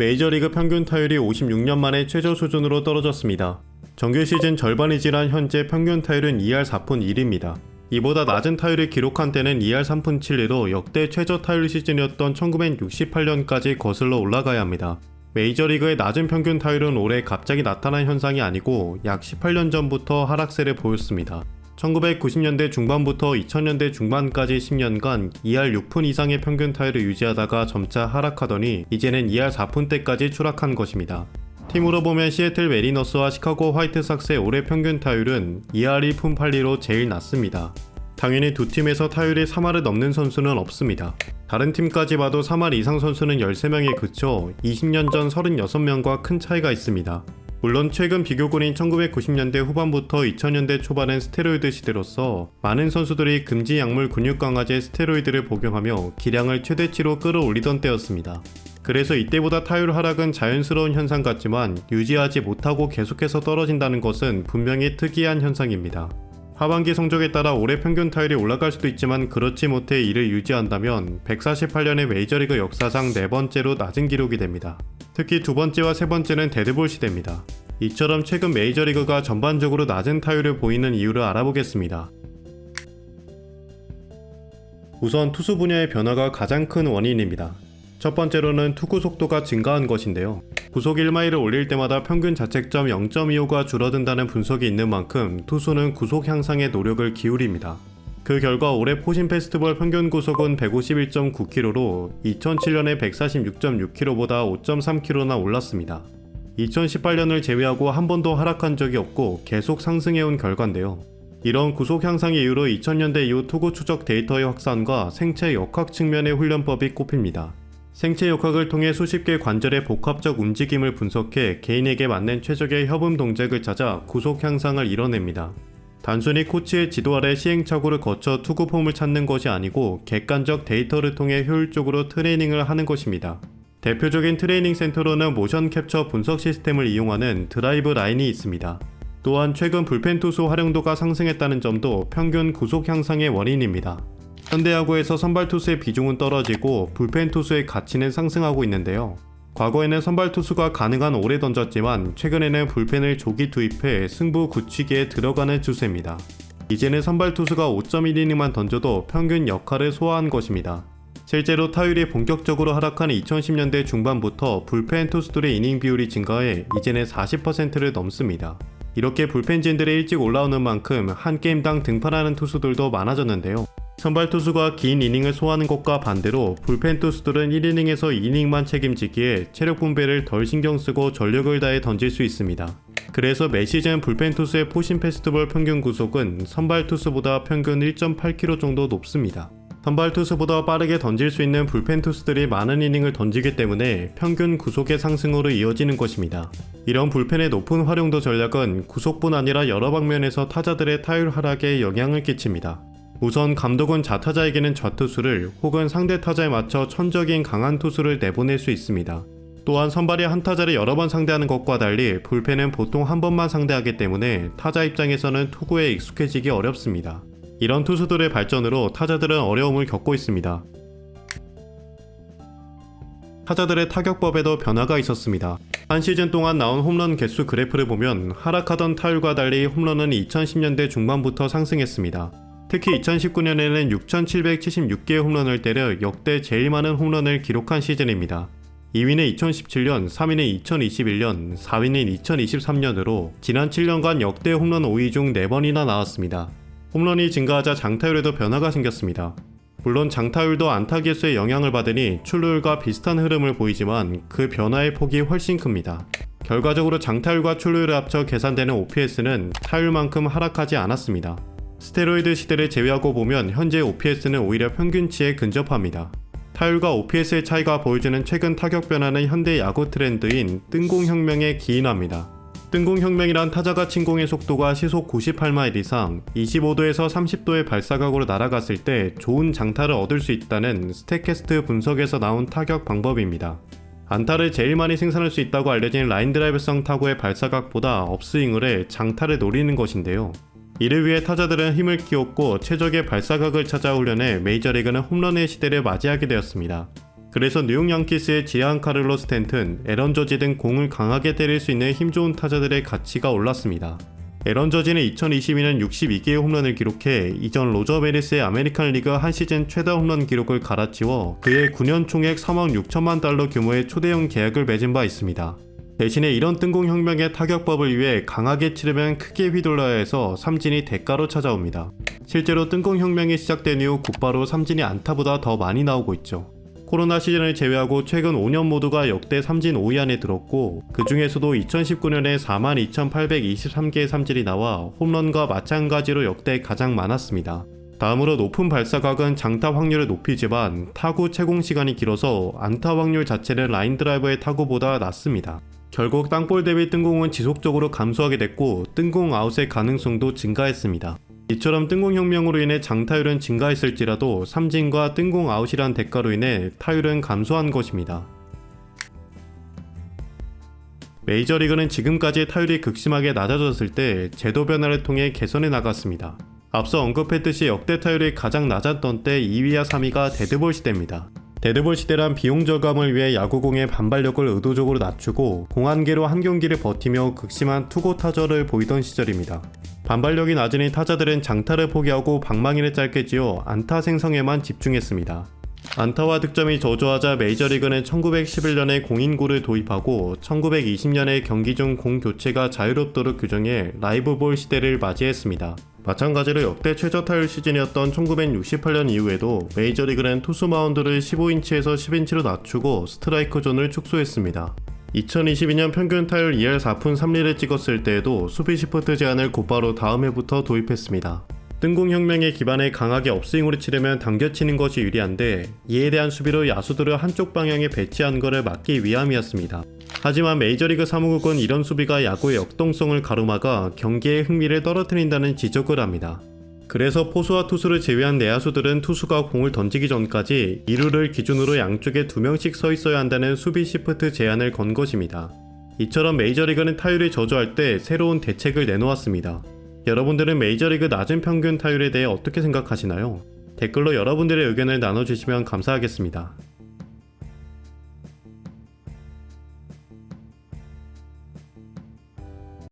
메이저리그 평균 타율이 56년 만에 최저 수준으로 떨어졌습니다. 정규 시즌 절반이 지난 현재 평균 타율은 2할 4푼 1입니다. 이보다 낮은 타율을 기록한 때는 2할 3푼 7리로 역대 최저 타율 시즌이었던 1968년까지 거슬러 올라가야 합니다. 메이저리그의 낮은 평균 타율은 올해 갑자기 나타난 현상이 아니고 약 18년 전부터 하락세를 보였습니다. 1990년대 중반부터 2000년대 중반까지 10년간 2할 6푼 이상의 평균 타율을 유지하다가 점차 하락하더니 이제는 2할 4푼대까지 추락한 것입니다. 팀으로 보면 시애틀 메리너스와 시카고 화이트삭스의 올해 평균 타율은 2할 1푼 8리로 제일 낮습니다. 당연히 두 팀에서 타율이 3할을 넘는 선수는 없습니다. 다른 팀까지 봐도 3할 이상 선수는 13명에 그쳐 20년 전 36명과 큰 차이가 있습니다. 물론 최근 비교군인 1990년대 후반부터 2000년대 초반엔 스테로이드 시대로서 많은 선수들이 금지 약물 근육 강화제 스테로이드를 복용하며 기량을 최대치로 끌어올리던 때였습니다. 그래서 이때보다 타율 하락은 자연스러운 현상 같지만 유지하지 못하고 계속해서 떨어진다는 것은 분명히 특이한 현상입니다. 하반기 성적에 따라 올해 평균 타율이 올라갈 수도 있지만 그렇지 못해 이를 유지한다면 148년의 메이저리그 역사상 4번째로 낮은 기록이 됩니다. 특히 두 번째와 세 번째는 데드볼 시대입니다. 이처럼 최근 메이저리그가 전반적으로 낮은 타율을 보이는 이유를 알아보겠습니다. 우선 투수 분야의 변화가 가장 큰 원인입니다. 첫 번째로는 투구 속도가 증가한 것인데요. 구속 1마일을 올릴 때마다 평균 자책점 0.25가 줄어든다는 분석이 있는 만큼 투수는 구속 향상에 노력을 기울입니다. 그 결과 올해 포신 페스티벌 평균 구속은 151.9km로 2007년의 146.6km보다 5.3km나 올랐습니다. 2018년을 제외하고 한 번도 하락한 적이 없고 계속 상승해온 결과인데요. 이런 구속 향상의 이유로 2000년대 이후 투구 추적 데이터의 확산과 생체 역학 측면의 훈련법이 꼽힙니다. 생체 역학을 통해 수십 개 관절의 복합적 움직임을 분석해 개인에게 맞는 최적의 협음 동작을 찾아 구속 향상을 이뤄냅니다. 단순히 코치의 지도 아래 시행착오를 거쳐 투구 폼을 찾는 것이 아니고 객관적 데이터를 통해 효율적으로 트레이닝을 하는 것입니다. 대표적인 트레이닝 센터로는 모션 캡처 분석 시스템을 이용하는 드라이브 라인이 있습니다. 또한 최근 불펜 투수 활용도가 상승했다는 점도 평균 구속 향상의 원인입니다. 현대야구에서 선발 투수의 비중은 떨어지고 불펜 투수의 가치는 상승하고 있는데요. 과거에는 선발 투수가 가능한 오래 던졌지만 최근에는 불펜을 조기 투입해 승부 굳히기에 들어가는 추세입니다. 이제는 선발 투수가 5.1이닝만 던져도 평균 역할을 소화한 것입니다. 실제로 타율이 본격적으로 하락한 2010년대 중반부터 불펜 투수들의 이닝 비율이 증가해 이제는 40%를 넘습니다. 이렇게 불펜진들이 일찍 올라오는 만큼 한 게임당 등판하는 투수들도 많아졌는데요. 선발 투수가 긴 이닝을 소화하는 것과 반대로 불펜 투수들은 1이닝에서 2이닝만 책임지기에 체력 분배를 덜 신경 쓰고 전력을 다해 던질 수 있습니다. 그래서 매 시즌 불펜 투수의 포신 페스티벌 평균 구속은 선발 투수보다 평균 1.8km 정도 높습니다. 선발 투수보다 빠르게 던질 수 있는 불펜 투수들이 많은 이닝을 던지기 때문에 평균 구속의 상승으로 이어지는 것입니다. 이런 불펜의 높은 활용도 전략은 구속뿐 아니라 여러 방면에서 타자들의 타율 하락에 영향을 끼칩니다. 우선 감독은 자타자에게는 좌투수를 혹은 상대 타자에 맞춰 천적인 강한 투수를 내보낼 수 있습니다. 또한 선발이 한 타자를 여러 번 상대하는 것과 달리 불펜은 보통 한 번만 상대하기 때문에 타자 입장에서는 투구에 익숙해지기 어렵습니다. 이런 투수들의 발전으로 타자들은 어려움을 겪고 있습니다. 타자들의 타격법에도 변화가 있었습니다. 한 시즌 동안 나온 홈런 개수 그래프를 보면 하락하던 타율과 달리 홈런은 2010년대 중반부터 상승했습니다. 특히 2019년에는 6,776개의 홈런을 때려 역대 제일 많은 홈런을 기록한 시즌입니다. 2위는 2017년, 3위는 2021년, 4위는 2023년으로 지난 7년간 역대 홈런 5위 중 4번이나 나왔습니다. 홈런이 증가하자 장타율에도 변화가 생겼습니다. 물론 장타율도 안타 개수의 영향을 받으니 출루율과 비슷한 흐름을 보이지만 그 변화의 폭이 훨씬 큽니다. 결과적으로 장타율과 출루율을 합쳐 계산되는 OPS는 타율만큼 하락하지 않았습니다. 스테로이드 시대를 제외하고 보면 현재 OPS는 오히려 평균치에 근접합니다. 타율과 OPS의 차이가 보여주는 최근 타격 변화는 현대 야구 트렌드인 뜬공혁명에 기인합니다. 뜬공혁명이란 타자가 친 공의 속도가 시속 98마일 이상 25도에서 30도의 발사각으로 날아갔을 때 좋은 장타를 얻을 수 있다는 스태캐스트 분석에서 나온 타격 방법입니다. 안타를 제일 많이 생산할 수 있다고 알려진 라인 드라이브성 타구의 발사각보다 업스윙을 해 장타를 노리는 것인데요. 이를 위해 타자들은 힘을 키웠고 최적의 발사각을 찾아 훈련해 메이저리그는 홈런의 시대를 맞이하게 되었습니다. 그래서 뉴욕 양키스의 지안카를로 스탠튼, 에런 저지 등 공을 강하게 때릴 수 있는 힘 좋은 타자들의 가치가 올랐습니다. 에런 저지는 2022년 62개의 홈런을 기록해 이전 로저 베리스의 아메리칸 리그 한 시즌 최다 홈런 기록을 갈아치워 그의 9년 총액 3억 6천만 달러 규모의 초대형 계약을 맺은 바 있습니다. 대신에 이런 뜬공혁명의 타격법을 위해 강하게 치르면 크게 휘둘러야 해서 삼진이 대가로 찾아옵니다. 실제로 뜬공혁명이 시작된 이후 곧바로 삼진이 안타보다 더 많이 나오고 있죠. 코로나 시즌을 제외하고 최근 5년 모두가 역대 삼진 5위 안에 들었고 그 중에서도 2019년에 42,823개의 삼진이 나와 홈런과 마찬가지로 역대 가장 많았습니다. 다음으로 높은 발사각은 장타 확률을 높이지만 타구 채공 시간이 길어서 안타 확률 자체는 라인 드라이버의 타구보다 낮습니다. 결국 땅볼 대비 뜬공은 지속적으로 감소하게 됐고 뜬공 아웃의 가능성도 증가했습니다. 이처럼 뜬공혁명으로 인해 장타율은 증가했을지라도 삼진과 뜬공 아웃이란 대가로 인해 타율은 감소한 것입니다. 메이저리그는 지금까지 타율이 극심하게 낮아졌을 때 제도 변화를 통해 개선해 나갔습니다. 앞서 언급했듯이 역대 타율이 가장 낮았던 때 2위와 3위가 데드볼 시대입니다. 데드볼 시대란 비용 절감을 위해 야구공의 반발력을 의도적으로 낮추고 공 한 개로 한 경기를 버티며 극심한 투고 타절을 보이던 시절입니다. 반발력이 낮으니 타자들은 장타를 포기하고 방망이를 짧게 지어 안타 생성에만 집중했습니다. 안타와 득점이 저조하자 메이저리그는 1911년에 공인구를 도입하고 1920년에 경기 중 공 교체가 자유롭도록 규정해 라이브볼 시대를 맞이했습니다. 마찬가지로 역대 최저 타율 시즌이었던 1968년 이후에도 메이저리그는 투수 마운드를 15인치에서 10인치로 낮추고 스트라이크 존을 축소했습니다. 2022년 평균 타율 2할 4푼 3리를 찍었을 때에도 수비 시프트 제한을 곧바로 다음 해부터 도입했습니다. 뜬공혁명의 기반에 강하게 업스윙으로 치려면 당겨치는 것이 유리한데 이에 대한 수비로 야수들을 한쪽 방향에 배치한 것을 막기 위함이었습니다. 하지만 메이저리그 사무국은 이런 수비가 야구의 역동성을 가로막아 경기의 흥미를 떨어뜨린다는 지적을 합니다. 그래서 포수와 투수를 제외한 내야수들은 투수가 공을 던지기 전까지 2루를 기준으로 양쪽에 2명씩 서 있어야 한다는 수비 시프트 제한을 건 것입니다. 이처럼 메이저리그는 타율이 저조할 때 새로운 대책을 내놓았습니다. 여러분들은 메이저리그 낮은 평균 타율에 대해 어떻게 생각하시나요? 댓글로 여러분들의 의견을 나눠주시면 감사하겠습니다.